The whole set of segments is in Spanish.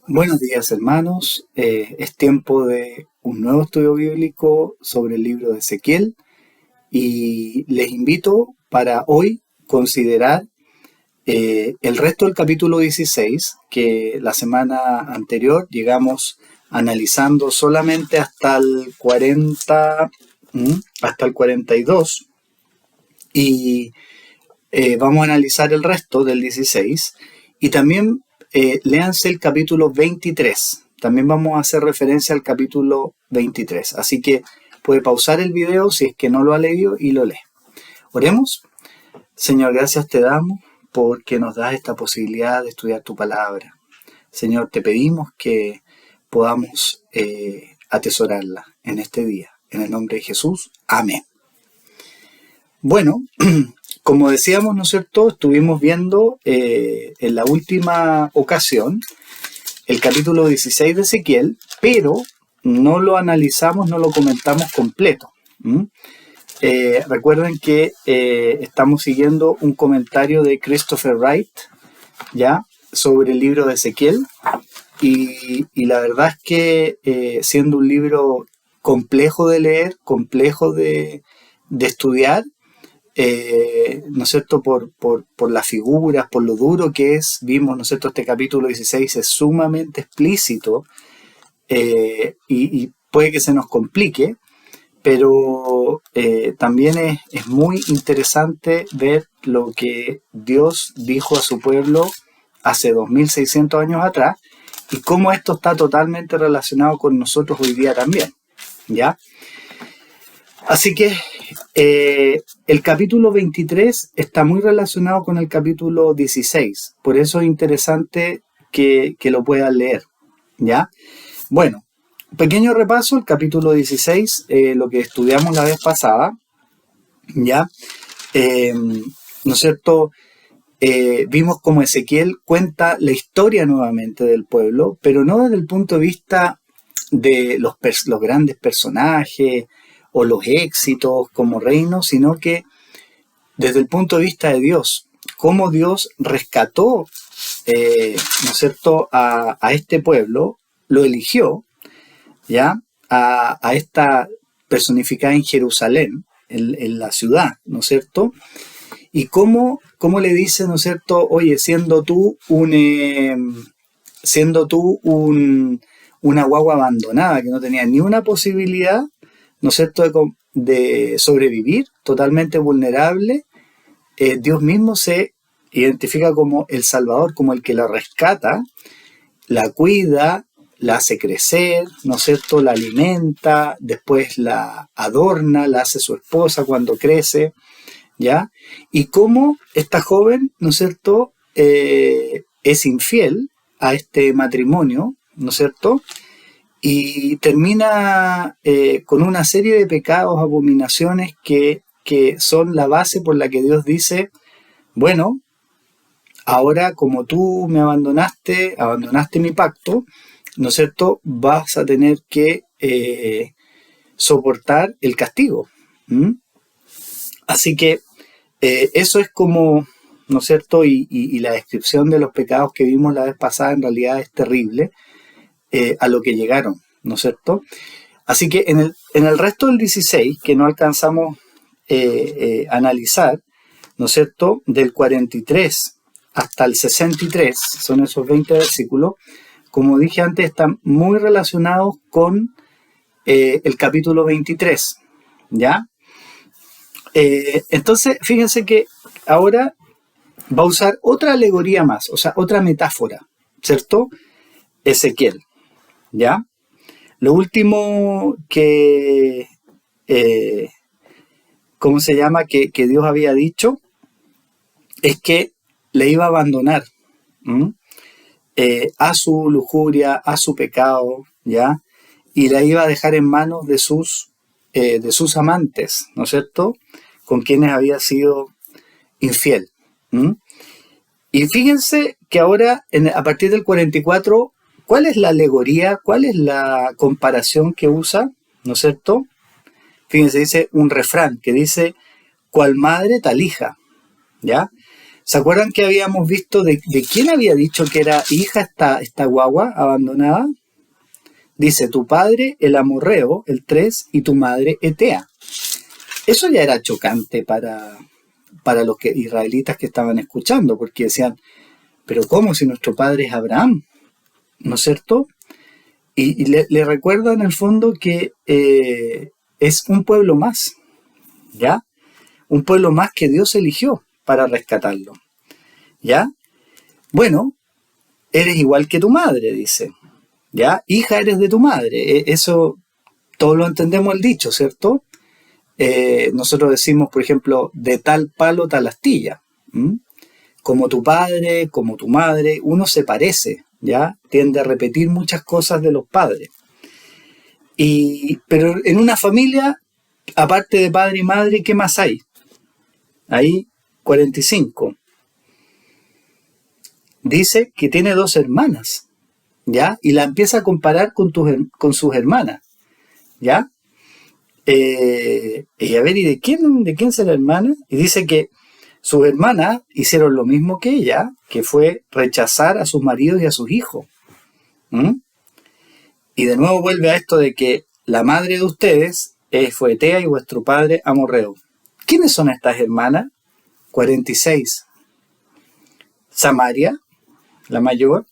Buenos días, hermanos. Es tiempo de un nuevo estudio bíblico sobre el libro de Ezequiel y les invito para hoy considerar el resto del capítulo 16, que la semana anterior llegamos analizando solamente hasta el 40, hasta el 42 y vamos a analizar el resto del 16 y también léanse el capítulo 23. También vamos a hacer referencia al capítulo 23. Así que puede pausar el video si es que no lo ha leído y lo lee. Oremos. Señor, gracias te damos porque nos das esta posibilidad de estudiar tu palabra. Señor, te pedimos que podamos atesorarla en este día. En el nombre de Jesús. Amén. Bueno, como decíamos, ¿no es cierto? Estuvimos viendo en la última ocasión el capítulo 16 de Ezequiel, pero no lo analizamos, no lo comentamos completo. Recuerden que estamos siguiendo un comentario de Christopher Wright, ¿ya? Sobre el libro de Ezequiel, y la verdad es que siendo un libro complejo de leer, complejo de estudiar, ¿no es cierto? Por las figuras, por lo duro que es, vimos, ¿no es cierto? Este capítulo 16 es sumamente explícito y puede que se nos complique, pero también es muy interesante ver lo que Dios dijo a su pueblo hace 2600 años atrás y cómo esto está totalmente relacionado con nosotros hoy día también, ¿ya? Así que el capítulo 23 está muy relacionado con el capítulo 16, por eso es interesante que lo puedan leer, ¿ya? Bueno, pequeño repaso, el capítulo 16, lo que estudiamos la vez pasada, ¿ya? ¿No es cierto? Vimos cómo Ezequiel cuenta la historia nuevamente del pueblo, pero no desde el punto de vista de los grandes personajes o los éxitos como reino, sino que desde el punto de vista de Dios, cómo Dios rescató, ¿no es cierto?, a este pueblo, lo eligió, ¿ya?, a esta personificada en Jerusalén, en la ciudad, ¿no es cierto?, y cómo le dice, ¿no es cierto?, oye, siendo tú una guagua abandonada que no tenía ni una posibilidad, ¿no es cierto?, de sobrevivir, totalmente vulnerable, Dios mismo se identifica como el Salvador, como el que la rescata, la cuida, la hace crecer, ¿no es cierto?, la alimenta, después la adorna, la hace su esposa cuando crece, ¿ya? Y cómo esta joven, ¿no es cierto?, es infiel a este matrimonio, ¿no es cierto?, y termina con una serie de pecados, abominaciones que son la base por la que Dios dice, bueno, ahora como tú me abandonaste mi pacto, ¿no es cierto?, vas a tener que soportar el castigo. Así que eso es como, ¿no es cierto?, y la descripción de los pecados que vimos la vez pasada en realidad es terrible. A lo que llegaron, ¿no es cierto? Así que en el resto del 16, que no alcanzamos a analizar, ¿no es cierto?, del 43 hasta el 63, son esos 20 versículos, como dije antes, están muy relacionados con el capítulo 23, ¿ya? Entonces, fíjense que ahora va a usar otra alegoría más, o sea, otra metáfora, ¿cierto? Ezequiel. ¿Ya? Lo último que, ¿cómo se llama? Que Dios había dicho es que le iba a abandonar a su lujuria, a su pecado, ¿ya? Y la iba a dejar en manos de sus amantes, ¿no es cierto?, con quienes había sido infiel. Y fíjense que ahora, a partir del 44, ¿cuál es la alegoría? ¿Cuál es la comparación que usa? ¿No es cierto? Fíjense, dice un refrán que dice, cual madre tal hija, ¿ya? ¿Se acuerdan que habíamos visto de quién había dicho que era hija esta guagua abandonada? Dice, tu padre el amorreo, el 3, y tu madre Etea. Eso ya era chocante para los israelitas que estaban escuchando, porque decían, pero ¿cómo si nuestro padre es Abraham? ¿No es cierto? Y le recuerdo en el fondo que es un pueblo más, ¿ya? Un pueblo más que Dios eligió para rescatarlo, ¿ya? Bueno, eres igual que tu madre, dice, ¿ya? Hija eres de tu madre. Eso todos lo entendemos el dicho, ¿cierto? Nosotros decimos, por ejemplo, de tal palo tal astilla. Como tu padre, como tu madre, uno se parece, ¿ya? Tiende a repetir muchas cosas de los padres. Pero en una familia, aparte de padre y madre, ¿qué más hay? Hay 45. Dice que tiene 2 hermanas, ¿ya? Y la empieza a comparar con sus hermanas, ¿ya? Y a ver, ¿y de quién será hermana? Y dice que sus hermanas hicieron lo mismo que ella, que fue rechazar a sus maridos y a sus hijos. Y de nuevo vuelve a esto de que la madre de ustedes fue Etea y vuestro padre amorreo. ¿Quiénes son estas hermanas? 46. Samaria, la mayor,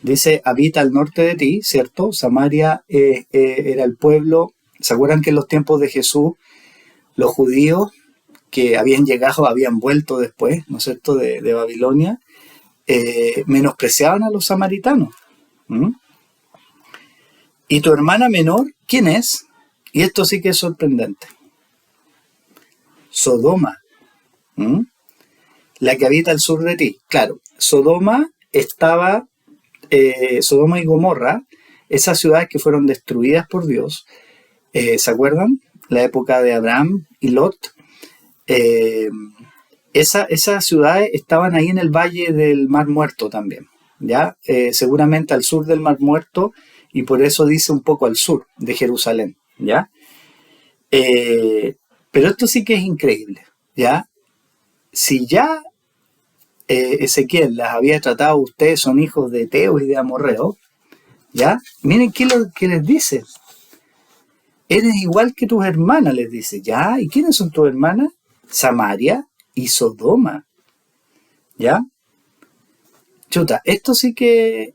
dice, habita al norte de ti, ¿cierto? Samaria era el pueblo. ¿Se acuerdan que en los tiempos de Jesús los judíos que habían llegado, habían vuelto después, ¿no es cierto?, de Babilonia, menospreciaban a los samaritanos? ¿Y tu hermana menor quién es? Y esto sí que es sorprendente. Sodoma, la que habita al sur de ti. Claro, Sodoma y Gomorra, esas ciudades que fueron destruidas por Dios, ¿se acuerdan? La época de Abraham y Lot. Esas ciudades estaban ahí en el valle del Mar Muerto también, ¿ya? Seguramente al sur del Mar Muerto, y por eso dice un poco al sur de Jerusalén, ¿ya? Pero esto sí que es increíble, ¿ya? Si ya Ezequiel las había tratado, ustedes son hijos de Eteo y de Amorreo, ¿ya? Miren qué les dice. Eres igual que tus hermanas, les dice, ¿ya? ¿Y quiénes son tus hermanas? Samaria y Sodoma, ¿ya? Chuta, esto sí que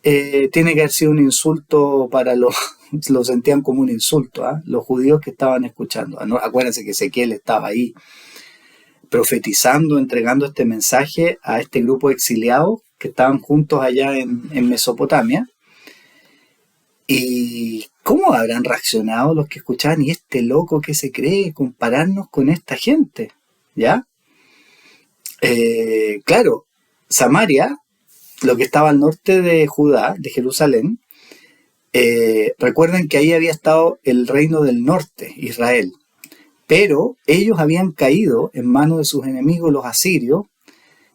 tiene que haber sido un insulto para los, lo sentían como un insulto, ¿eh? Los judíos que estaban escuchando. Acuérdense que Ezequiel estaba ahí profetizando, entregando este mensaje a este grupo de exiliados que estaban juntos allá en Mesopotamia. ¿Y cómo habrán reaccionado los que escuchaban? ¿Y este loco que se cree compararnos con esta gente? ¿Ya? Claro, Samaria, lo que estaba al norte de Judá, de Jerusalén, recuerden que ahí había estado el reino del norte, Israel. Pero ellos habían caído en manos de sus enemigos, los asirios,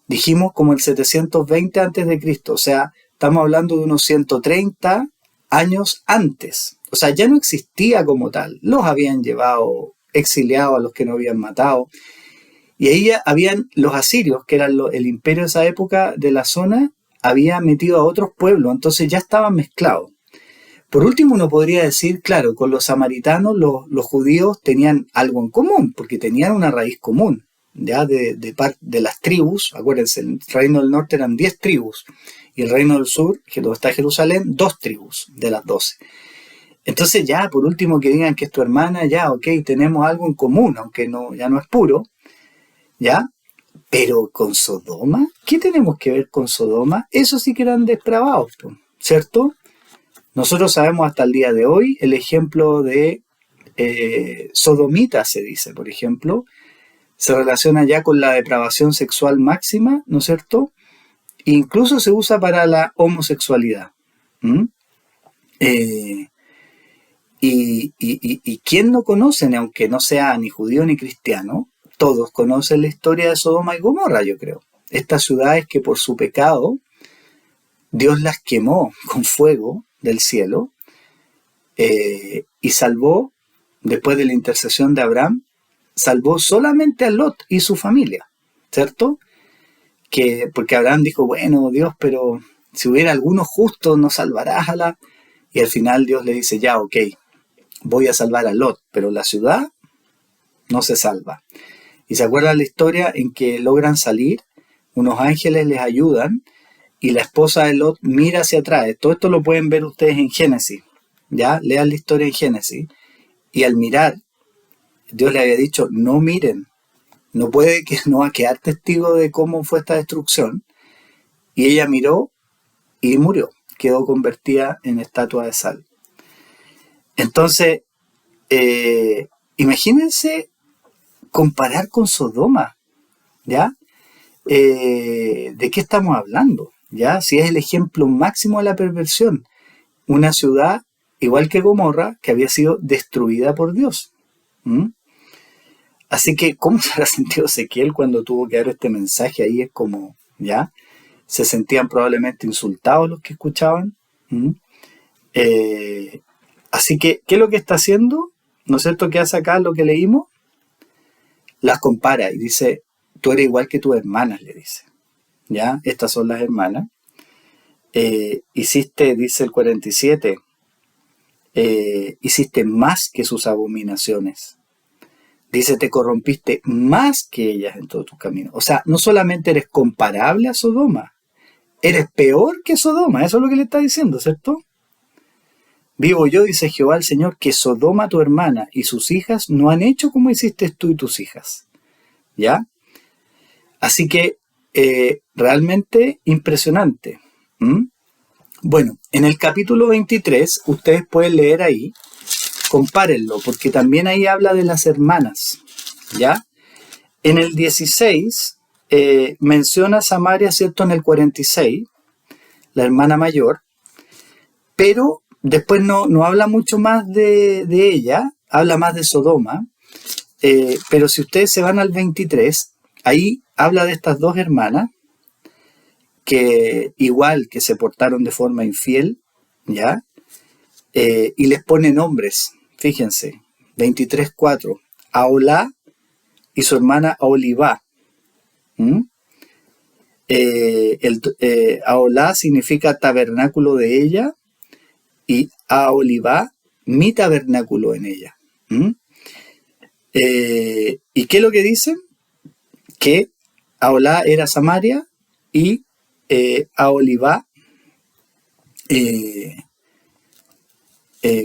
dijimos como el 720 a.C. O sea, estamos hablando de unos 130 años antes. O sea, ya no existía como tal. Los habían llevado exiliados a los que no habían matado. Y ahí habían los asirios, que eran el imperio de esa época de la zona, había metido a otros pueblos. Entonces ya estaban mezclados. Por último, uno podría decir, claro, con los samaritanos los judíos tenían algo en común, porque tenían una raíz común, ya de las tribus. Acuérdense, el reino del norte eran 10 tribus, y el reino del sur, que donde está Jerusalén, 2 tribus de las 12. Entonces ya, por último, que digan que es tu hermana, ya, ok, tenemos algo en común, aunque ya no es puro, ya. Pero con Sodoma, ¿qué tenemos que ver con Sodoma? Eso sí que eran depravados, ¿cierto? Nosotros sabemos hasta el día de hoy el ejemplo de sodomita, se dice, por ejemplo, se relaciona ya con la depravación sexual máxima, ¿no es cierto? E incluso se usa para la homosexualidad. Y ¿quién no conoce, aunque no sea ni judío ni cristiano, todos conocen la historia de Sodoma y Gomorra, yo creo. Estas ciudades que por su pecado Dios las quemó con fuego del cielo y salvó, después de la intercesión de Abraham, salvó solamente a Lot y su familia, ¿cierto? Porque Abraham dijo, bueno, Dios, pero si hubiera algunos justos, ¿no salvarás a la...? Y al final Dios le dice, ya, ok, voy a salvar a Lot, pero la ciudad no se salva. Y se acuerdan la historia en que logran salir, unos ángeles les ayudan, y la esposa de Lot mira hacia atrás. Todo esto lo pueden ver ustedes en Génesis, ¿ya? Lean la historia en Génesis. Y al mirar, Dios le había dicho, no miren, no va a quedar testigo de cómo fue esta destrucción. Y ella miró y murió, quedó convertida en estatua de sal. Entonces, imagínense comparar con Sodoma, ¿ya? ¿De qué estamos hablando? ¿Ya? Si es el ejemplo máximo de la perversión. Una ciudad, igual que Gomorra, que había sido destruida por Dios. Así que, ¿cómo se habrá sentido Ezequiel cuando tuvo que dar este mensaje ahí? Es como, ¿ya? Se sentían probablemente insultados los que escuchaban. Así que, ¿qué es lo que está haciendo? ¿No es cierto? ¿Qué hace acá lo que leímos? Las compara y dice, tú eres igual que tus hermanas, le dice. ¿Ya? Estas son las hermanas. Hiciste, dice el 47, hiciste más que sus abominaciones. Dice, te corrompiste más que ellas en todos tus caminos. O sea, no solamente eres comparable a Sodoma, eres peor que Sodoma. Eso es lo que le está diciendo, ¿cierto? Vivo yo, dice Jehová el Señor, que Sodoma tu hermana y sus hijas no han hecho como hiciste tú y tus hijas. ¿Ya? Así que realmente impresionante. Bueno, en el capítulo 23, ustedes pueden leer ahí, compárenlo, porque también ahí habla de las hermanas, ¿ya? En el 16 menciona Samaria, ¿cierto? En el 46, la hermana mayor, pero después no habla mucho más de ella, habla más de Sodoma, pero si ustedes se van al 23, ahí habla de estas dos hermanas, que igual que se portaron de forma infiel, ¿ya? Y les pone nombres, fíjense, 23:4, Aholá y su hermana Aholibá. Aholá significa tabernáculo de ella y Aholibá, mi tabernáculo en ella. ¿Y qué es lo que dicen? Que Aholá era Samaria y Aholibá,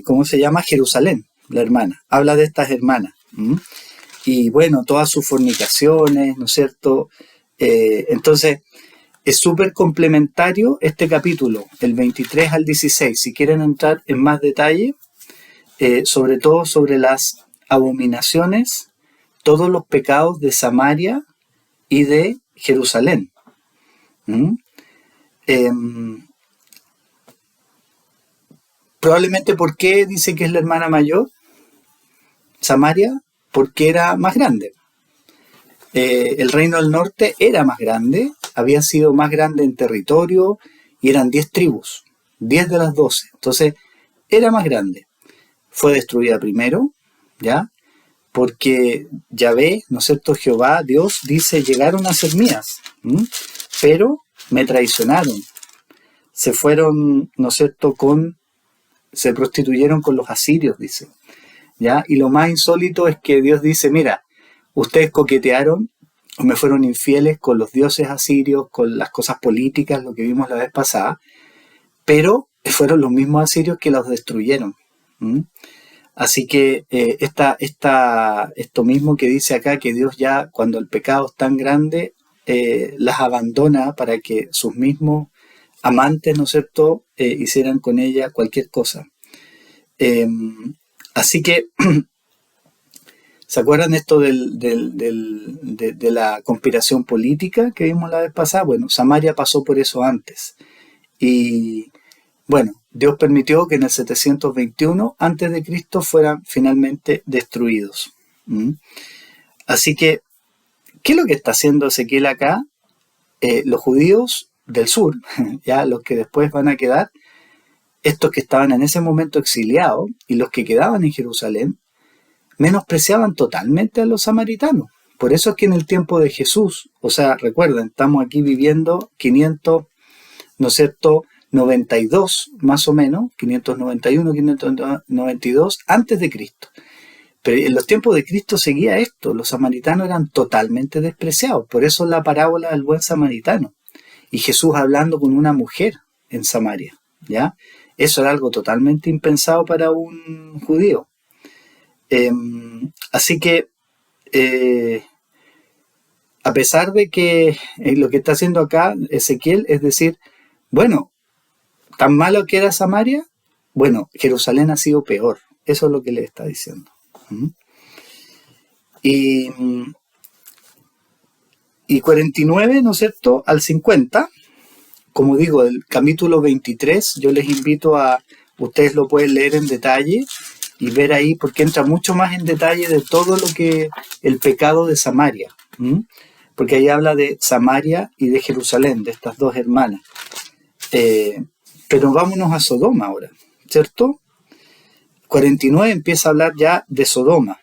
¿cómo se llama? Jerusalén, la hermana. Habla de estas hermanas. Y bueno, todas sus fornicaciones, ¿no es cierto? Entonces, es súper complementario este capítulo, el 23 al 16. Si quieren entrar en más detalle, sobre todo sobre las abominaciones, todos los pecados de Samaria y de Jerusalén. Probablemente, ¿por qué dice que es la hermana mayor? Samaria, porque era más grande. El reino del norte era más grande, había sido más grande en territorio y eran 10 tribus, 10 de las 12. Entonces, era más grande. Fue destruida primero, ¿ya? Porque Yahvé, ¿no es cierto? Jehová, Dios, dice, llegaron a ser mías, pero me traicionaron. Se fueron, ¿no es cierto?, se prostituyeron con los asirios, dice. ¿Ya? Y lo más insólito es que Dios dice, mira, ustedes coquetearon o me fueron infieles con los dioses asirios, con las cosas políticas, lo que vimos la vez pasada, pero fueron los mismos asirios que los destruyeron. Así que esto mismo que dice acá, que Dios ya cuando el pecado es tan grande, las abandona para que sus mismos amantes, ¿no es cierto?, hicieran con ella cualquier cosa. Así que, ¿se acuerdan esto de la conspiración política que vimos la vez pasada? Bueno, Samaria pasó por eso antes. Y bueno, Dios permitió que en el 721 a.C. fueran finalmente destruidos. Así que, ¿qué es lo que está haciendo Ezequiel acá? Los judíos del sur, ya los que después van a quedar, estos que estaban en ese momento exiliados y los que quedaban en Jerusalén, menospreciaban totalmente a los samaritanos. Por eso es que en el tiempo de Jesús, o sea, recuerden, estamos aquí viviendo 500, ¿no es cierto?, 92 más o menos, 591, 592 antes de Cristo. Pero en los tiempos de Cristo seguía esto, los samaritanos eran totalmente despreciados, por eso la parábola del buen samaritano. Y Jesús hablando con una mujer en Samaria, ¿ya? Eso era algo totalmente impensado para un judío. Así que, a pesar de que lo que está haciendo acá Ezequiel es decir, bueno, tan malo que era Samaria, bueno, Jerusalén ha sido peor. Eso es lo que le está diciendo. Y 49, ¿no es cierto?, al 50, como digo, el capítulo 23, yo les invito a, ustedes lo pueden leer en detalle y ver ahí, porque entra mucho más en detalle de todo lo que el pecado de Samaria. Porque ahí habla de Samaria y de Jerusalén, de estas dos hermanas. Pero vámonos a Sodoma ahora, ¿cierto? 49 empieza a hablar ya de Sodoma.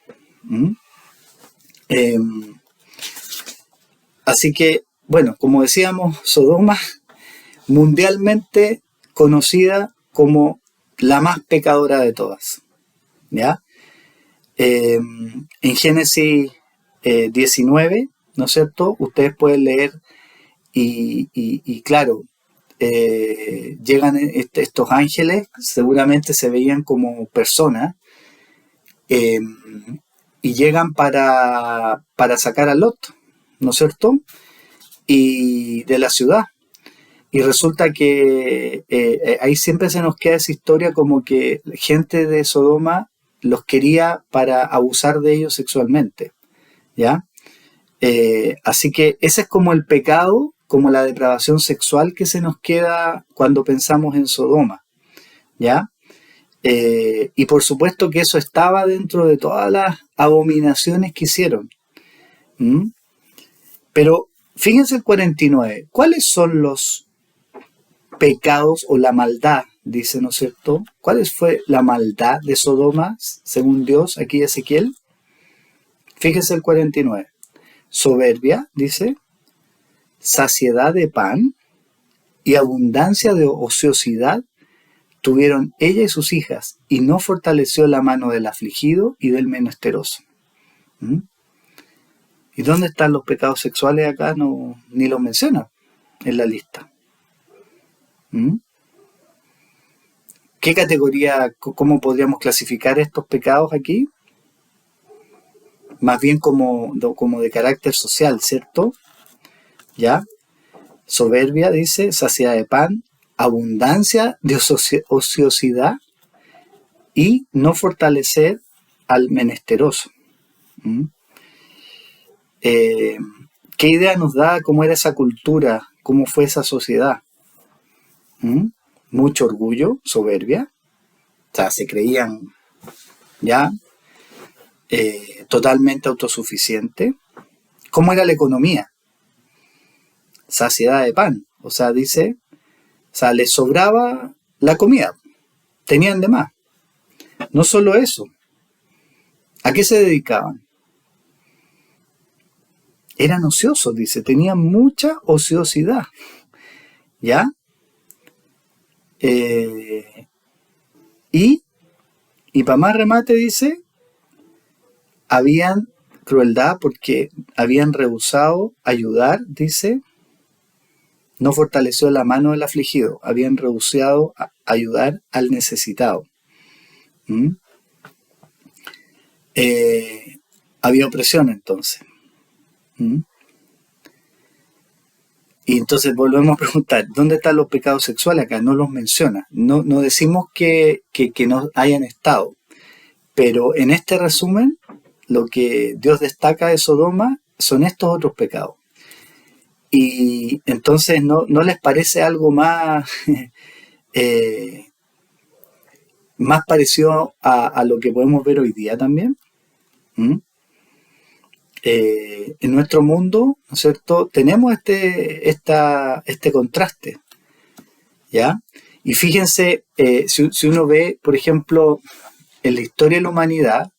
Así que, bueno, como decíamos, Sodoma mundialmente conocida como la más pecadora de todas, ¿ya? En Génesis 19, ¿no es cierto?, ustedes pueden leer y claro, llegan estos ángeles, seguramente se veían como personas, y llegan para sacar a Lot, ¿no es cierto?, y de la ciudad. Y resulta que ahí siempre se nos queda esa historia como que gente de Sodoma los quería para abusar de ellos sexualmente, ¿ya? Así que ese es como el pecado, como la depravación sexual que se nos queda cuando pensamos en Sodoma, ¿ya? Y por supuesto que eso estaba dentro de todas las abominaciones que hicieron. Pero fíjense el 49, ¿cuáles son los pecados o la maldad, dice, ¿no es cierto? ¿Cuál fue la maldad de Sodoma, según Dios, aquí Ezequiel? Fíjese el 49. Soberbia, dice, saciedad de pan y abundancia de ociosidad tuvieron ella y sus hijas, y no fortaleció la mano del afligido y del menesteroso. ¿Y dónde están los pecados sexuales acá? No, ni los menciona en la lista. ¿Qué categoría, cómo podríamos clasificar estos pecados aquí? Más bien como de carácter social, ¿cierto? ¿Ya? Soberbia, dice, saciedad de pan, abundancia de ociosidad y no fortalecer al menesteroso. ¿Qué idea nos da cómo era esa cultura, cómo fue esa sociedad? Mucho orgullo, soberbia, o sea, se creían ya totalmente autosuficientes. ¿Cómo era la economía? Saciedad de pan, o sea, dice, o sea, les sobraba la comida, tenían de más. No solo eso, ¿a qué se dedicaban? Eran ociosos, dice, tenían mucha ociosidad, ¿ya? Y para más remate dice, habían crueldad porque habían rehusado ayudar, dice, no fortaleció la mano del afligido, habían rehusado ayudar al necesitado. Había opresión entonces. Y entonces volvemos a preguntar, ¿dónde están los pecados sexuales acá? No los menciona. No decimos que no hayan estado. Pero en este resumen, lo que Dios destaca de Sodoma son estos otros pecados. Y entonces, ¿no les parece algo más, más parecido a lo que podemos ver hoy día también? En nuestro mundo, ¿no es cierto?, tenemos este contraste, ¿ya? Y fíjense, si uno ve, por ejemplo, en la historia de la humanidad,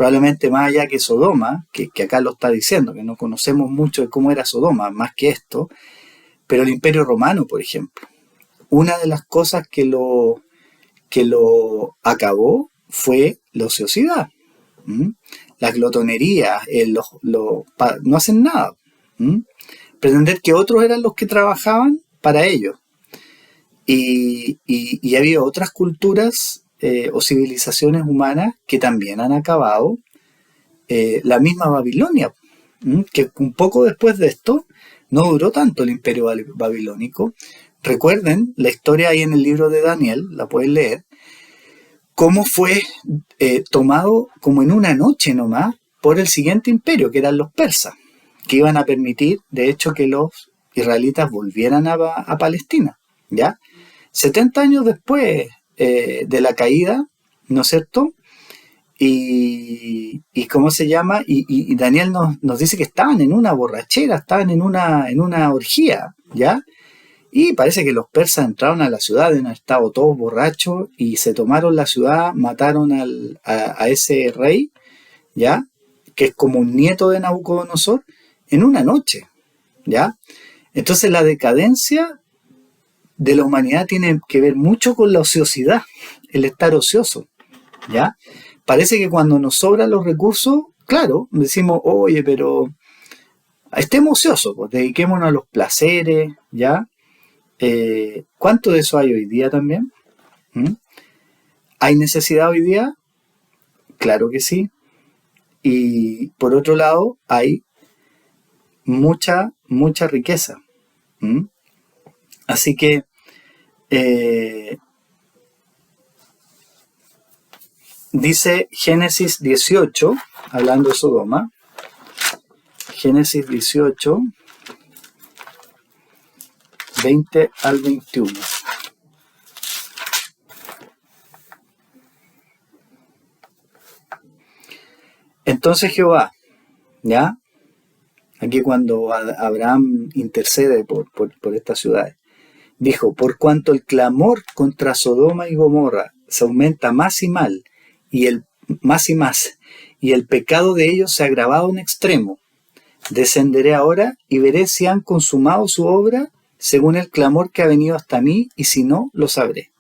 probablemente más allá que Sodoma, que acá lo está diciendo, que no conocemos mucho de cómo era Sodoma, más que esto, pero el Imperio Romano, por ejemplo, una de las cosas que lo acabó fue la ociosidad. ¿Mm? La glotonería, no hacen nada. ¿Mm? Pretender que otros eran los que trabajaban para ellos. Y había otras culturas o civilizaciones humanas que también han acabado. La misma Babilonia, que un poco después de esto no duró tanto el imperio babilónico. Recuerden la historia ahí en el libro de Daniel, la pueden leer, cómo fue tomado como en una noche nomás por el siguiente imperio, que eran los persas, que iban a permitir, de hecho, que los israelitas volvieran a Palestina, ¿ya? 70 años después de la caída, ¿no es cierto? Y ¿cómo se llama? Y Daniel nos dice que estaban en una borrachera, estaban en una orgía, ¿ya? Y parece que los persas entraron a la ciudad en estado todos borrachos y se tomaron la ciudad, mataron a ese rey, ¿ya? Que es como un nieto de Nabucodonosor, en una noche, ¿ya? Entonces la decadencia de la humanidad tiene que ver mucho con la ociosidad, el estar ocioso, ¿ya? Parece que cuando nos sobran los recursos, claro, decimos, oye, pero estemos ociosos, pues dediquémonos a los placeres, ¿ya? ¿Cuánto de eso hay hoy día también? ¿Mm? ¿Hay necesidad hoy día? Claro que sí. Y por otro lado, hay mucha riqueza. ¿Mm? Así que dice Génesis 18, hablando de Sodoma, Génesis 18, 20 al 21. Entonces Jehová, ¿ya? Aquí cuando Abraham intercede por estas ciudades, dijo, por cuanto el clamor contra Sodoma y Gomorra se aumenta más y mal, y el pecado de ellos se ha agravado en extremo, descenderé ahora y veré si han consumado su obra según el clamor que ha venido hasta mí, y si no, lo sabré.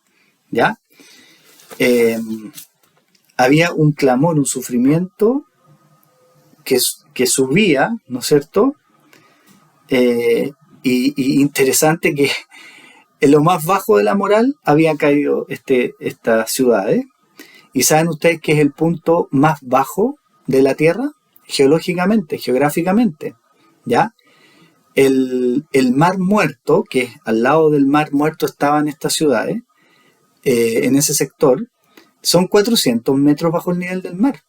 ¿Ya? Había un clamor, un sufrimiento que subía, ¿no es cierto? Y interesante que en lo más bajo de la moral había caído estas ciudades. ¿Y saben ustedes qué es el punto más bajo de la Tierra? Geográficamente, ¿ya? El Mar Muerto, que al lado del Mar Muerto estaban estas ciudades, en ese sector, son 400 metros bajo el nivel del mar.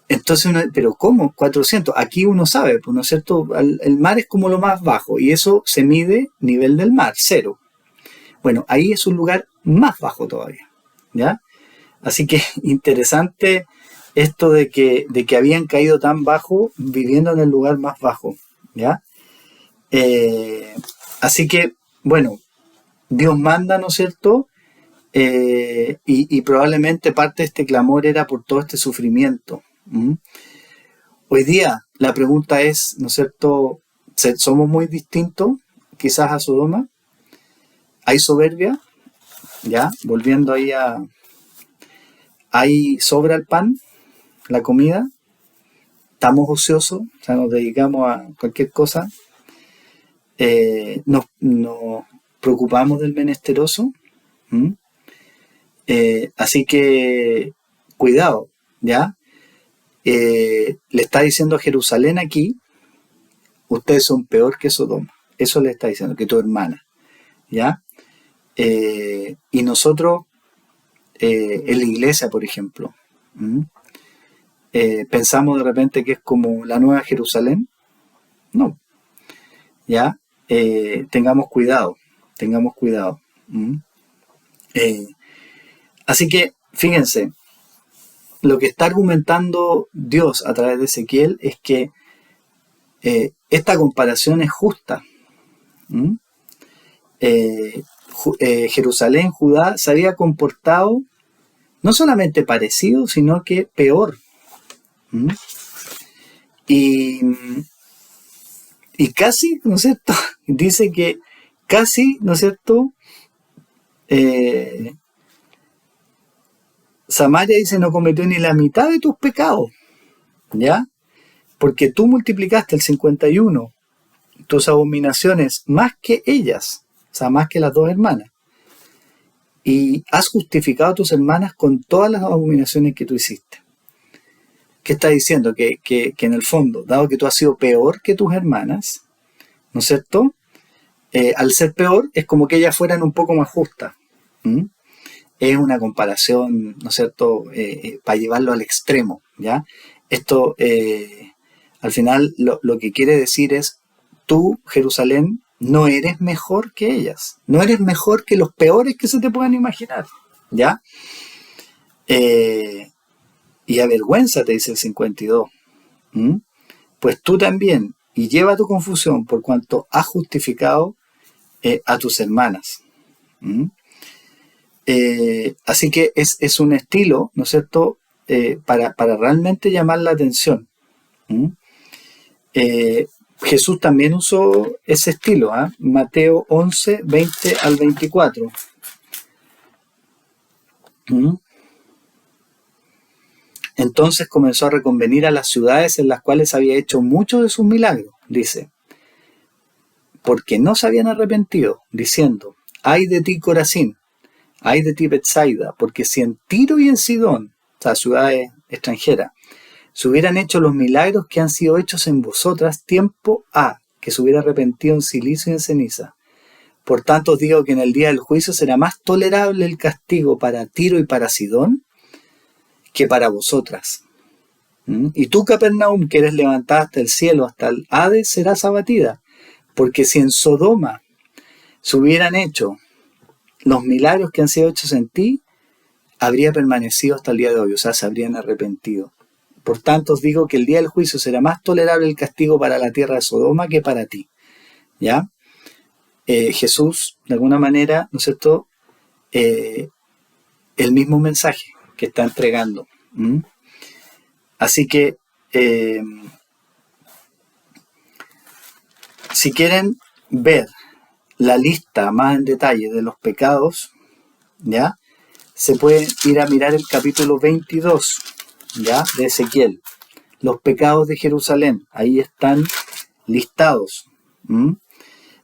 Entonces, ¿pero cómo? 400. Aquí uno sabe, pues, ¿no es cierto? El mar es como lo más bajo y eso se mide nivel del mar, 0. Bueno, ahí es un lugar más bajo todavía, ¿ya? Así que interesante esto de que habían caído tan bajo viviendo en el lugar más bajo, ¿ya? Así que, bueno, Dios manda, ¿no es cierto? Y probablemente parte de este clamor era por todo este sufrimiento. Hoy día la pregunta es, ¿no es cierto? ¿Somos muy distintos quizás a Sodoma? ¿Hay soberbia? ¿Ya? Volviendo ahí ¿hay sobra el pan? ¿La comida? ¿Estamos ociosos? O sea, nos dedicamos a cualquier cosa. Nos preocupamos del menesteroso. Así que cuidado, ¿ya? Le está diciendo a Jerusalén aquí, ustedes son peor que Sodoma. Eso le está diciendo, que tu hermana, ¿ya? Y nosotros, en la iglesia, por ejemplo, pensamos de repente que es como la Nueva Jerusalén. No, ¿ya? Tengamos cuidado. Así que, fíjense, lo que está argumentando Dios a través de Ezequiel es que esta comparación es justa. Jerusalén, Judá, se había comportado no solamente parecido, sino que peor ¿Mm? Y casi, ¿no es cierto? Dice que casi, ¿no es cierto? Samaria dice no cometió ni la mitad de tus pecados, ¿ya? Porque tú multiplicaste el 51, tus abominaciones, más que ellas, o sea, más que las dos hermanas. Y has justificado a tus hermanas con todas las abominaciones que tú hiciste. ¿Qué está diciendo? Que en el fondo, dado que tú has sido peor que tus hermanas, ¿no es cierto? Al ser peor, es como que ellas fueran un poco más justas. ¿Mm? Es una comparación, ¿no es cierto?, para llevarlo al extremo, ¿ya? Esto, al final, lo que quiere decir es, tú, Jerusalén, no eres mejor que ellas, no eres mejor que los peores que se te puedan imaginar, ¿ya? Y avergüénzate, dice el 52, ¿Mm? Pues tú también, y lleva tu confusión por cuanto has justificado a tus hermanas. ¿Mm? Así que es un estilo, ¿no es cierto?, para realmente llamar la atención. ¿Mm? Jesús también usó ese estilo, ¿eh? Mateo 11, 20 al 24. ¿Mm? Entonces comenzó a reconvenir a las ciudades en las cuales había hecho muchos de sus milagros, dice, porque no se habían arrepentido, diciendo, ay de ti Corazín, ay de ti Betsaida, porque si en Tiro y en Sidón, o sea, ciudades extranjeras, se hubieran hecho los milagros que han sido hechos en vosotras, tiempo ha que se hubiera arrepentido en silicio y en ceniza. Por tanto os digo que en el día del juicio será más tolerable el castigo para Tiro y para Sidón que para vosotras. Y tú, Capernaum, que eres levantada hasta el cielo, hasta el Hades, serás abatida. Porque si en Sodoma se hubieran hecho los milagros que han sido hechos en ti, habría permanecido hasta el día de hoy, o sea, se habrían arrepentido. Por tanto, os digo que el día del juicio será más tolerable el castigo para la tierra de Sodoma que para ti. ¿Ya? Jesús, de alguna manera, ¿no es cierto?, el mismo mensaje que está entregando. Así que, si quieren ver la lista más en detalle de los pecados, ¿ya?, se pueden ir a mirar el capítulo 22, ¿ya?, de Ezequiel. Los pecados de Jerusalén, ahí están listados.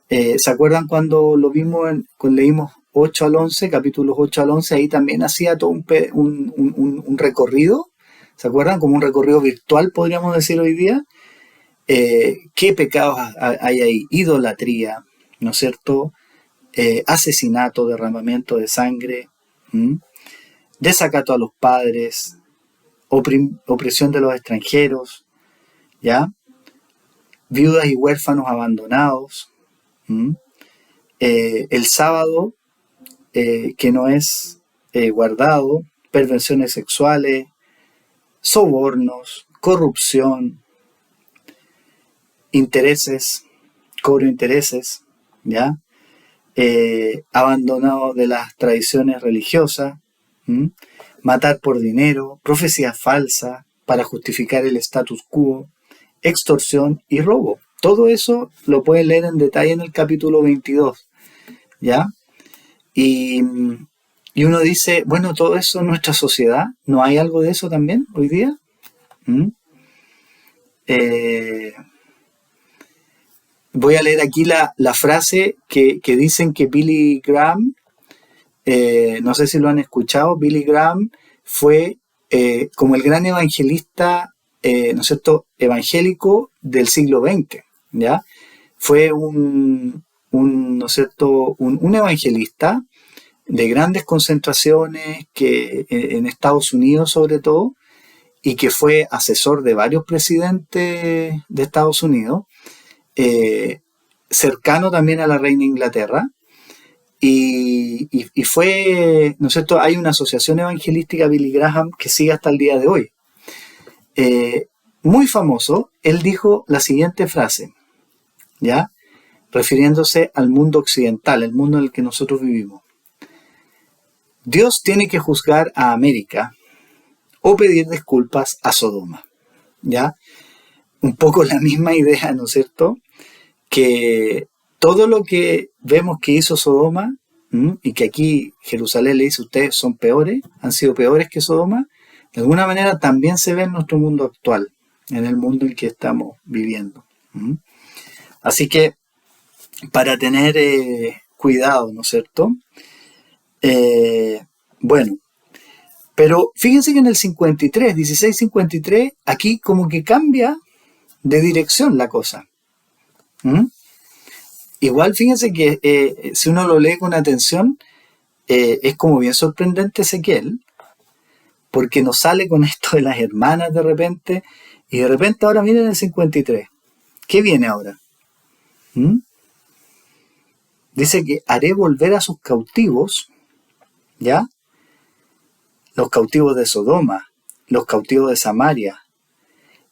¿Se acuerdan cuando lo vimos, cuando leímos 8 al 11, capítulos 8 al 11? Ahí también hacía todo un recorrido. ¿Se acuerdan? Como un recorrido virtual, podríamos decir hoy día. ¿Qué pecados hay ahí? Idolatría, ¿no es cierto? Asesinato, derramamiento de sangre, desacato a los padres, opresión de los extranjeros, ¿ya? Viudas y huérfanos abandonados, el sábado que no es guardado, perversiones sexuales, sobornos, corrupción, intereses, cobro de intereses, ¿ya? Abandonado de las tradiciones religiosas, matar por dinero, profecía falsa para justificar el status quo, extorsión y robo. Todo eso lo pueden leer en detalle en el capítulo 22, ¿ya? Y uno dice, bueno, todo eso en nuestra sociedad, ¿no hay algo de eso también hoy día? Voy a leer aquí la frase que dicen que Billy Graham, no sé si lo han escuchado, Billy Graham fue como el gran evangelista, ¿no es cierto?, evangélico del siglo XX, ¿ya? Fue ¿no es cierto?, un evangelista de grandes concentraciones que en Estados Unidos sobre todo, y que fue asesor de varios presidentes de Estados Unidos, cercano también a la reina de Inglaterra, y fue, ¿no es cierto?, hay una asociación evangelística Billy Graham que sigue hasta el día de hoy. Muy famoso, él dijo la siguiente frase, ¿ya?, refiriéndose al mundo occidental, el mundo en el que nosotros vivimos. Dios tiene que juzgar a América o pedir disculpas a Sodoma. ¿ya? Un poco la misma idea, ¿no es cierto? Que todo lo que vemos que hizo Sodoma, y que aquí Jerusalén le dice, ustedes son peores, han sido peores que Sodoma, de alguna manera también se ve en nuestro mundo actual, en el mundo en que estamos viviendo. Así que, para tener cuidado, ¿no es cierto? Bueno, pero fíjense que en el 53, 1653, aquí como que cambia de dirección la cosa. Igual fíjense que si uno lo lee con atención, es como bien sorprendente Ezequiel, porque nos sale con esto de las hermanas de repente, y de repente ahora miren el 53. ¿Qué viene ahora? Dice que haré volver a sus cautivos, ¿ya? Los cautivos de Sodoma, los cautivos de Samaria,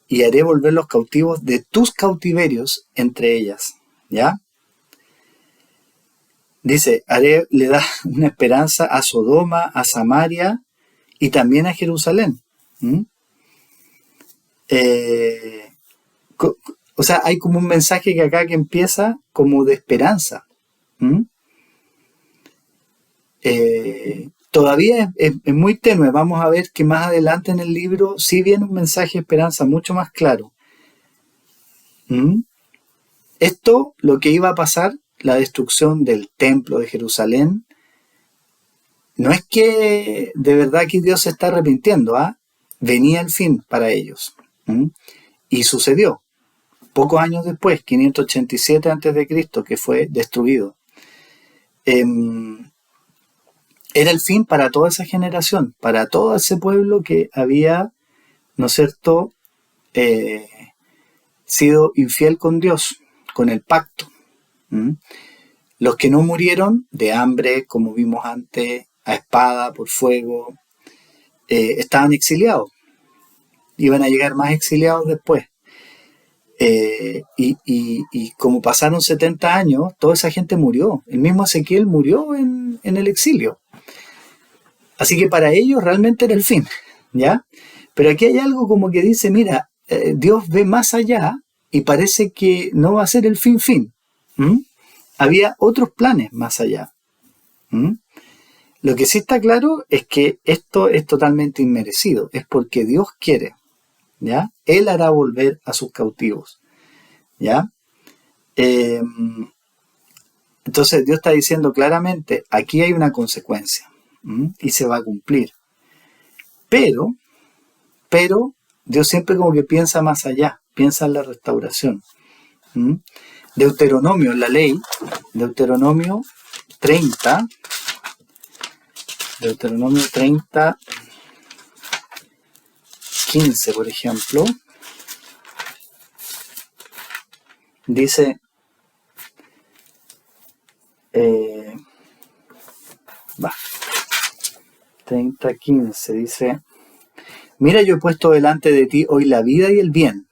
y haré volver los cautivos de tus cautiverios entre ellas, ¿ya? Dice, le da una esperanza a Sodoma, a Samaria y también a Jerusalén. O sea, hay como un mensaje que acá que empieza como de esperanza. Todavía es muy tenue. Vamos a ver que más adelante en el libro sí viene un mensaje de esperanza mucho más claro. Esto, lo que iba a pasar, la destrucción del templo de Jerusalén, no es que de verdad que Dios se está arrepintiendo, venía el fin para ellos. Y sucedió. Pocos años después, 587 a.C., que fue destruido. Era el fin para toda esa generación, para todo ese pueblo que había, ¿no es cierto?, sido infiel con Dios, con el pacto. Los que no murieron de hambre, como vimos antes, a espada, por fuego, estaban exiliados. Iban a llegar más exiliados después. Y como pasaron 70 años, toda esa gente murió. El mismo Ezequiel murió en el exilio. Así que para ellos realmente era el fin, ¿ya? Pero aquí hay algo como que dice, mira, Dios ve más allá y parece que no va a ser el fin. Había otros planes más allá. Lo que sí está claro es que esto es totalmente inmerecido. Es porque Dios quiere, ¿ya? Él hará volver a sus cautivos, ¿ya? Entonces Dios está diciendo claramente, aquí hay una consecuencia. Y se va a cumplir. Pero Dios siempre como que piensa más allá, piensa en la restauración. Deuteronomio, la ley, Deuteronomio 30, 15, por ejemplo, dice, 30:15 dice, mira, yo he puesto delante de ti hoy la vida y el bien,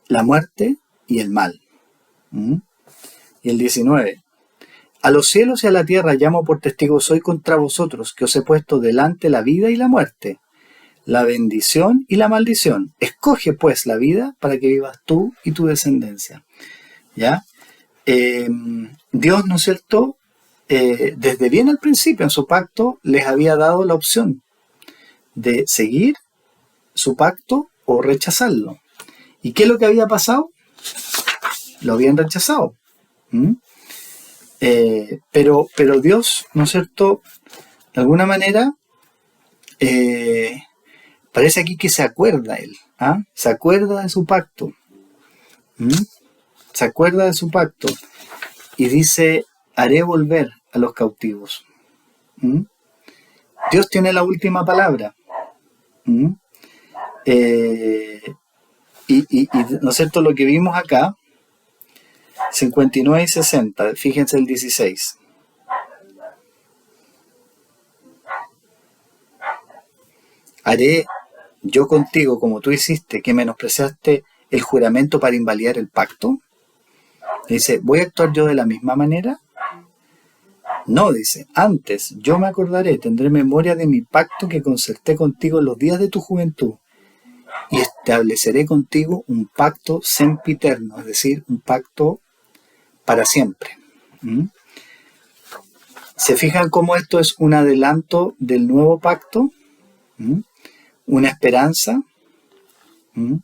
la muerte y el mal. Y el 19, a los cielos y a la tierra llamo por testigos hoy contra vosotros, que os he puesto delante la vida y la muerte, la bendición y la maldición. Escoge pues la vida para que vivas tú y tu descendencia. ¿Ya? Dios, ¿no es cierto?, desde bien al principio en su pacto les había dado la opción de seguir su pacto o rechazarlo. ¿Y qué es lo que había pasado? Lo habían rechazado. Pero Dios, ¿no es cierto?, de alguna manera parece aquí que se acuerda él, se acuerda de su pacto, se acuerda de su pacto y dice, haré volver a los cautivos. Dios tiene la última palabra. Y ¿no es cierto?, lo que vimos acá, 59 y 60, fíjense el 16. Haré yo contigo como tú hiciste, que menospreciaste el juramento para invalidar el pacto. Dice, ¿voy a actuar yo de la misma manera? No, dice, antes yo me acordaré, tendré memoria de mi pacto que concerté contigo en los días de tu juventud y estableceré contigo un pacto sempiterno, es decir, un pacto para siempre. ¿Mm? ¿Se fijan cómo esto es un adelanto del nuevo pacto? ¿Mm? Una esperanza. ¿Mm?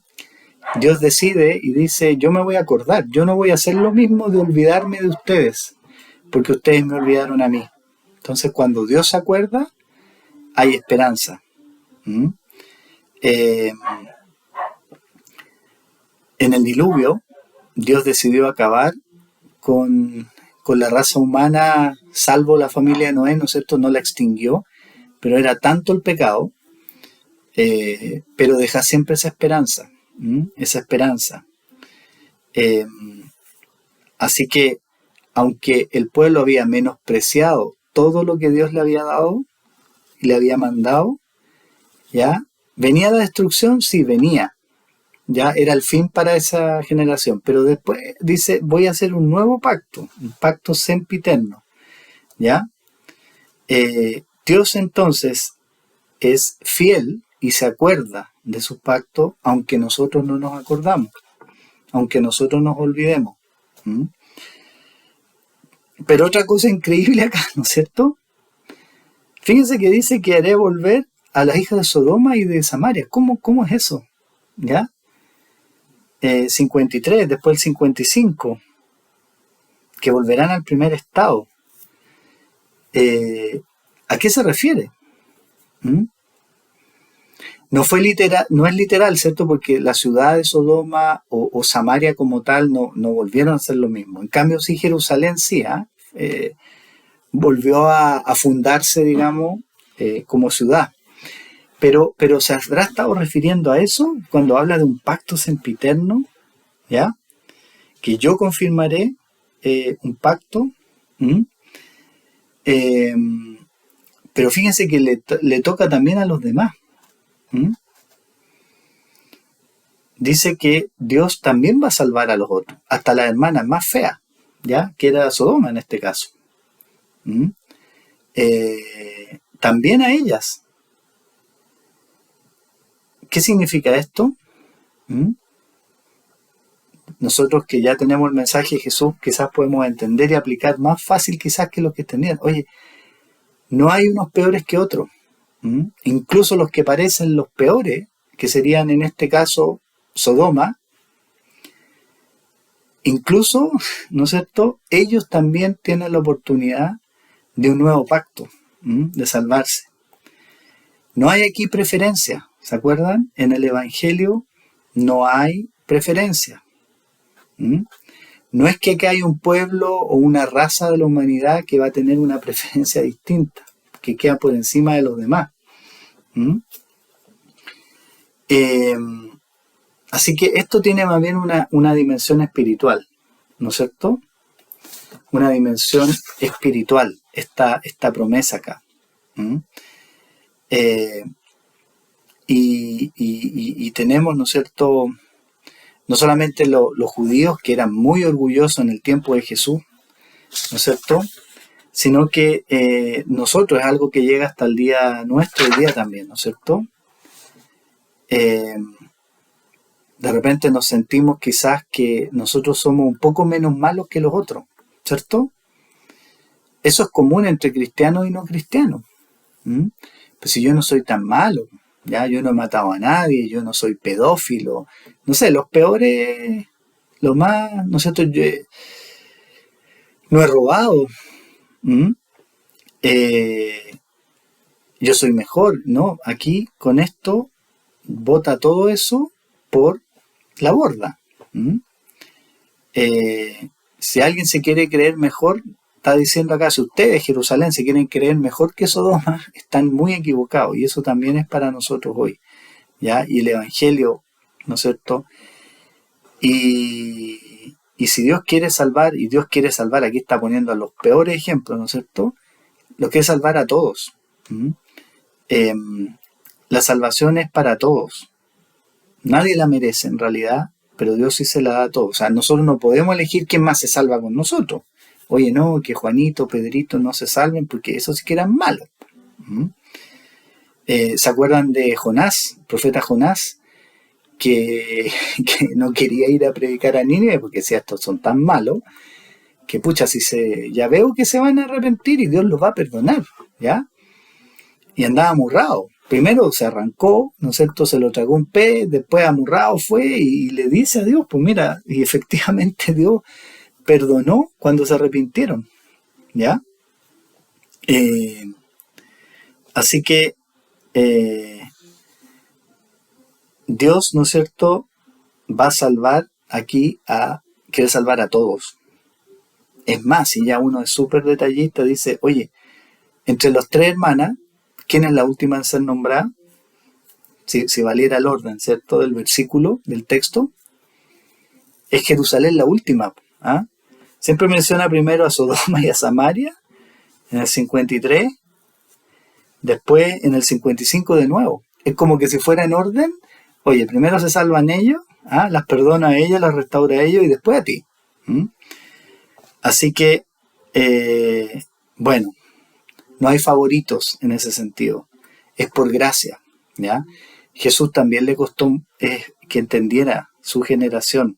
Dios decide y dice, yo me voy a acordar, yo no voy a hacer lo mismo de olvidarme de ustedes, porque ustedes me olvidaron a mí. Entonces, cuando Dios se acuerda, hay esperanza. ¿Mm? En el diluvio, Dios decidió acabar con la raza humana, salvo la familia de Noé, ¿no es cierto? No la extinguió, pero era tanto el pecado, pero deja siempre esa esperanza, esa esperanza. Así que, aunque el pueblo había menospreciado todo lo que Dios le había dado y le había mandado, ¿ya? ¿Venía la destrucción? Sí, venía. Ya era el fin para esa generación. Pero después dice, voy a hacer un nuevo pacto, un pacto sempiterno. ¿Ya? Dios entonces es fiel y se acuerda de su pacto, aunque nosotros no nos acordamos, aunque nosotros nos olvidemos. ¿Mm? Pero otra cosa increíble acá, ¿no es cierto? Fíjense que dice que haré volver a las hijas de Sodoma y de Samaria. ¿Cómo es eso? ¿Ya? 53, después el 55, que volverán al primer estado. ¿A qué se refiere? ¿Mm? No fue literal, no es literal, ¿cierto? Porque la ciudad de Sodoma o Samaria como tal no volvieron a ser lo mismo. En cambio, sí, Jerusalén sí, volvió a fundarse, digamos, como ciudad. Pero ¿se habrá estado refiriendo a eso cuando habla de un pacto sempiterno? ¿Ya? Que yo confirmaré un pacto. Pero fíjense que le toca también a los demás. Dice que Dios también va a salvar a los otros, hasta las hermanas más feas, ¿ya? Que era Sodoma en este caso. También a ellas. ¿Qué significa esto? Nosotros que ya tenemos el mensaje de Jesús, quizás podemos entender y aplicar más fácil quizás que los que entendían. Oye, no hay unos peores que otros. Incluso los que parecen los peores, que serían en este caso Sodoma, incluso, ¿no es cierto?, ellos también tienen la oportunidad de un nuevo pacto, de salvarse. No hay aquí preferencia, ¿se acuerdan? En el Evangelio no hay preferencia. No es que acá hay un pueblo o una raza de la humanidad que va a tener una preferencia distinta, que queda por encima de los demás. Así que esto tiene más bien una dimensión espiritual, ¿no es cierto? Una dimensión espiritual, esta promesa acá. Y tenemos, ¿no es cierto?, no solamente los judíos, que eran muy orgullosos en el tiempo de Jesús, ¿no es cierto?, sino que nosotros, es algo que llega hasta el día nuestro, el día también, ¿no es cierto? De repente nos sentimos quizás que nosotros somos un poco menos malos que los otros, ¿cierto? Eso es común entre cristianos y no cristianos. Pues si yo no soy tan malo, ya yo no he matado a nadie, yo no soy pedófilo, no sé, los peores, los más, ¿no es cierto? Yo no he robado, yo soy mejor, ¿no? Aquí con esto bota todo eso por la borda. Si alguien se quiere creer mejor, está diciendo acá, si ustedes, Jerusalén, se quieren creer mejor que Sodoma, están muy equivocados, y eso también es para nosotros hoy, ¿ya? Y el Evangelio, ¿no es cierto? Y si Dios quiere salvar, y Dios quiere salvar, aquí está poniendo los peores ejemplos, ¿no es cierto? Lo quiere salvar a todos. La salvación es para todos. Nadie la merece en realidad, pero Dios sí se la da a todos. O sea, nosotros no podemos elegir quién más se salva con nosotros. Oye, no, que Juanito, Pedrito no se salven porque esos sí que eran malos. ¿Se acuerdan de Jonás, el profeta Jonás? que no quería ir a predicar a Nínive porque decía, estos son tan malos, que pucha, ya veo que se van a arrepentir y Dios los va a perdonar, ¿ya? Y andaba amurrado. Primero se arrancó, ¿no es cierto? Se lo tragó un pez, después amurrado fue y le dice a Dios, pues mira, y efectivamente Dios perdonó cuando se arrepintieron, ¿ya? Así que Dios, ¿no es cierto?, va a salvar quiere salvar a todos. Es más, si ya uno es súper detallista, dice, oye, entre las tres hermanas, ¿quién es la última en ser nombrada? Si valiera el orden, ¿cierto?, del versículo, del texto, es Jerusalén la última. ¿Ah? Siempre menciona primero a Sodoma y a Samaria, en el 53, después en el 55 de nuevo. Es como que si fuera en orden, oye, primero se salvan ellos, las perdona a ellos, las restaura a ellos y después a ti. Así que, bueno, no hay favoritos en ese sentido. Es por gracia, ¿ya? Jesús también le costó que entendiera su generación.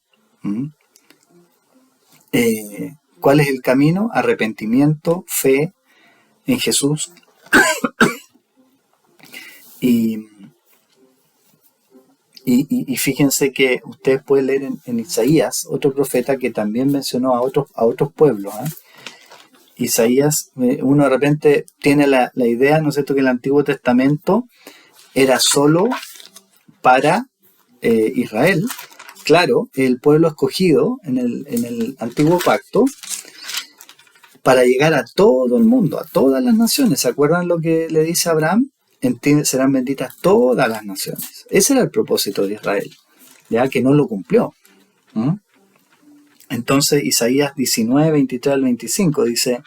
¿Cuál es el camino? Arrepentimiento, fe en Jesús. Y fíjense que ustedes pueden leer en Isaías, otro profeta que también mencionó a otros pueblos. Isaías, uno de repente tiene la idea, ¿no es cierto?, que el Antiguo Testamento era solo para Israel. Claro, el pueblo escogido en el Antiguo Pacto para llegar a todo el mundo, a todas las naciones. ¿Se acuerdan lo que le dice a Abraham? En ti serán benditas todas las naciones. Ese era el propósito de Israel, ya que no lo cumplió. Entonces Isaías 19, 23 al 25 dice: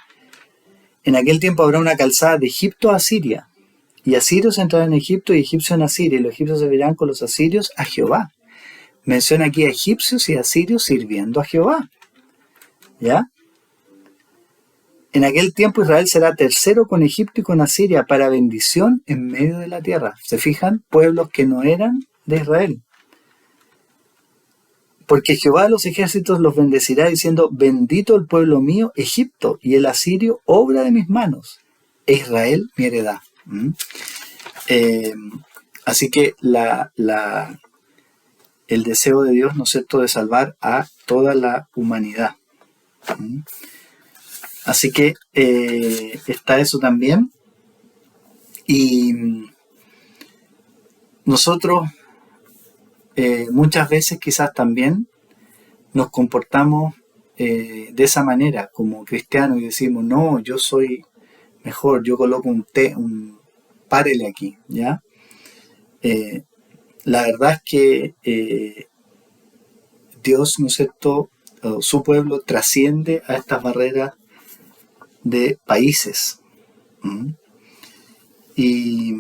en aquel tiempo habrá una calzada de Egipto a Asiria, y asirios entrarán en Egipto y egipcios en Asiria, y los egipcios servirán con los asirios a Jehová. Menciona aquí a egipcios y asirios sirviendo a Jehová. ¿Ya? En aquel tiempo Israel será tercero con Egipto y con Asiria para bendición en medio de la tierra. ¿Se fijan? Pueblos que no eran de Israel. Porque Jehová de los ejércitos los bendecirá diciendo: bendito el pueblo mío, Egipto, y el asirio, obra de mis manos, e Israel mi heredad. Así que el deseo de Dios, ¿no es cierto?, de salvar a toda la humanidad. Así que está eso también. Y nosotros muchas veces quizás también nos comportamos de esa manera como cristianos y decimos: no, yo soy mejor, yo coloco un párele aquí, ¿ya? La verdad es que Dios, ¿no es cierto?, su pueblo trasciende a estas barreras de países. Y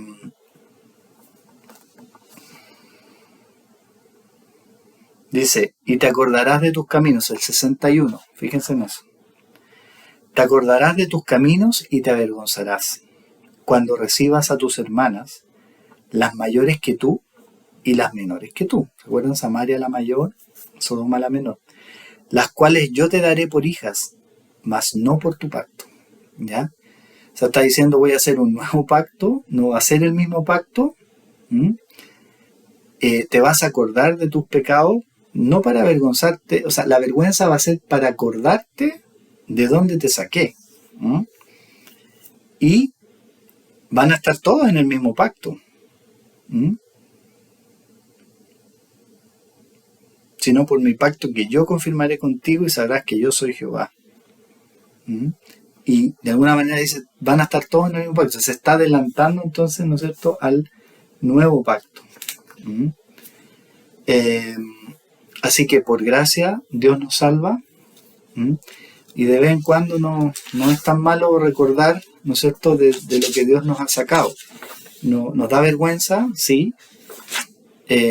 dice: y te acordarás de tus caminos, el 61, fíjense en eso. Te acordarás de tus caminos y te avergonzarás cuando recibas a tus hermanas, las mayores que tú y las menores que tú. ¿Se acuerdan? Samaria la mayor, Sodoma la menor. Las cuales yo te daré por hijas, mas no por tu pacto. ¿Ya? O sea, está diciendo: voy a hacer un nuevo pacto, no va a ser el mismo pacto. Te vas a acordar de tus pecados, no para avergonzarte, o sea, la vergüenza va a ser para acordarte de dónde te saqué. Y van a estar todos en el mismo pacto. Sino por mi pacto que yo confirmaré contigo y sabrás que yo soy Jehová. Y de alguna manera dice: van a estar todos en el mismo pacto. Se está adelantando entonces, ¿no es cierto?, al nuevo pacto. Así que por gracia Dios nos salva. Y de vez en cuando no es tan malo recordar, ¿no es cierto?, de lo que Dios nos ha sacado. Nos da vergüenza, sí.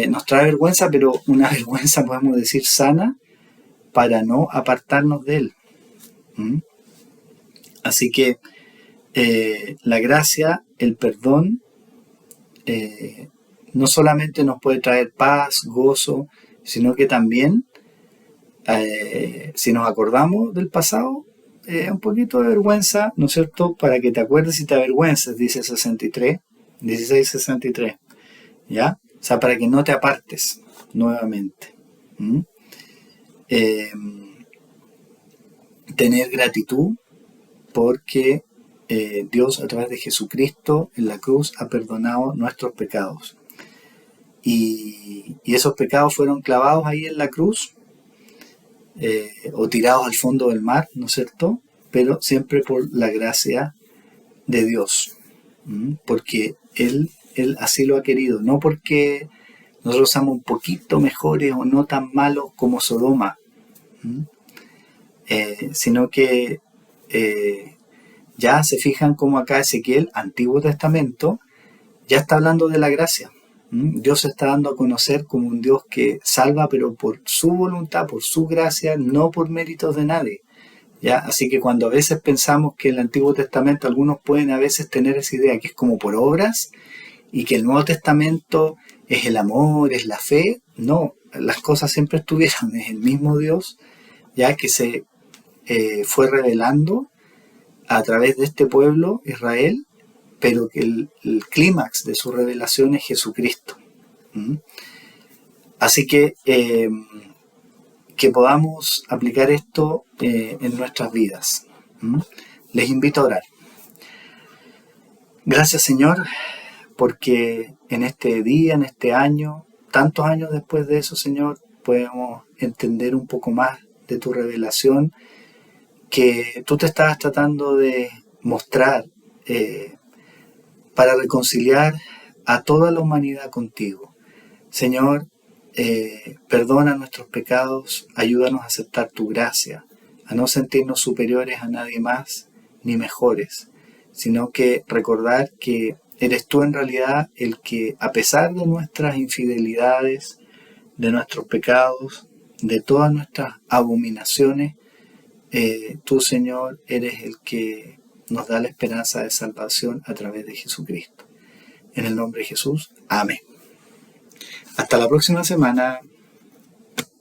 Nos trae vergüenza, pero una vergüenza, podemos decir, sana, para no apartarnos de Él. Así que la gracia, el perdón, no solamente nos puede traer paz, gozo, sino que también, si nos acordamos del pasado, un poquito de vergüenza, ¿no es cierto? Para que te acuerdes y te avergüences, dice 16:63, ¿ya? O sea, para que no te apartes nuevamente. ¿Mm? Eh, Tener gratitud porque Dios a través de Jesucristo en la cruz ha perdonado nuestros pecados. Y esos pecados fueron clavados ahí en la cruz o tirados al fondo del mar, ¿no es cierto? Pero siempre por la gracia de Dios, porque Él así lo ha querido, no porque nosotros somos un poquito mejores o no tan malos como Sodoma, sino que ya se fijan como acá Ezequiel, Antiguo Testamento, ya está hablando de la gracia. Dios se está dando a conocer como un Dios que salva, pero por su voluntad, por su gracia, no por méritos de nadie. ¿Ya? Así que cuando a veces pensamos que el Antiguo Testamento, algunos pueden a veces tener esa idea que es como por obras y que el Nuevo Testamento es el amor, es la fe, no, las cosas siempre estuvieron, es el mismo Dios, ya que se fue revelando a través de este pueblo, Israel, pero que el clímax de su revelación es Jesucristo. Así que podamos aplicar esto en nuestras vidas. Les invito a orar. Gracias, Señor, porque en este día, en este año, tantos años después de eso, Señor, podemos entender un poco más de tu revelación que tú te estabas tratando de mostrar para reconciliar a toda la humanidad contigo. Señor, perdona nuestros pecados, ayúdanos a aceptar tu gracia, a no sentirnos superiores a nadie más ni mejores, sino que recordar que eres tú en realidad el que, a pesar de nuestras infidelidades, de nuestros pecados, de todas nuestras abominaciones, tú, Señor, eres el que nos da la esperanza de salvación a través de Jesucristo. En el nombre de Jesús, amén. Hasta la próxima semana.